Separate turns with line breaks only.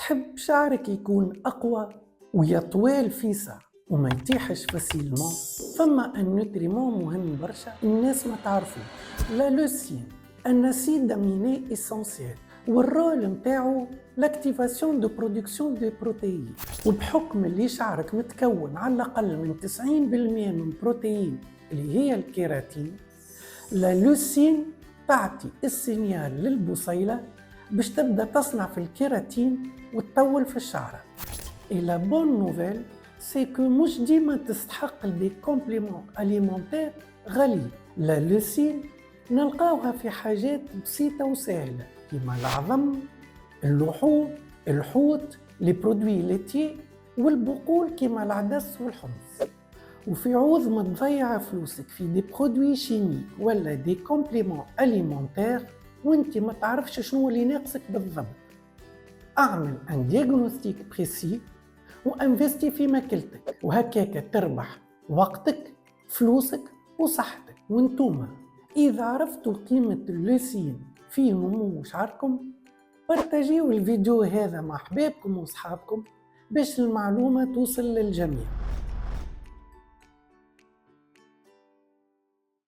تحب شعرك يكون أقوى ويطول فيسع وما يطيحش فاسيلمون؟ فما ان نوتريمون مهم برشا الناس ما تعرفوش، لا لوسين، ان اسيد اميني اسونسيال، والرول نتاعو لاكتيفاسيون دو برودكسيون دو بروتيين. وبحكم اللي شعرك متكون على الاقل من 90% من بروتيين اللي هي الكيراتين، لا لوسين تعطي السينيال للبصيلة باش تبدا تصنع في الكيراتين وتطول في الشعر. Et la bonne nouvelle, c'est que مش ديما تستحق دي كومبليمون اليمونتير غالي. لا لوسين نلقاوها في حاجات بسيطة وسهلة كيما العظم، اللحوم، الحوت، لي برودوي ليتي، والبقول كيما العدس والحمص. وفي عوض ما تضيع فلوسك في دي برودوي شيميك ولا دي كومبليمون اليمونتير وانت ما تعرفش شنو اللي ناقصك بالضبط، اعمل ان دياغنوستيك بريسي وانفستي في ماكلتك، وهكاك تربح وقتك، فلوسك وصحتك. وانتوما اذا عرفتوا قيمة اللوسين في نمو شعركم، بارتاجيو الفيديو هذا مع حبابكم وصحابكم باش المعلومة توصل للجميع.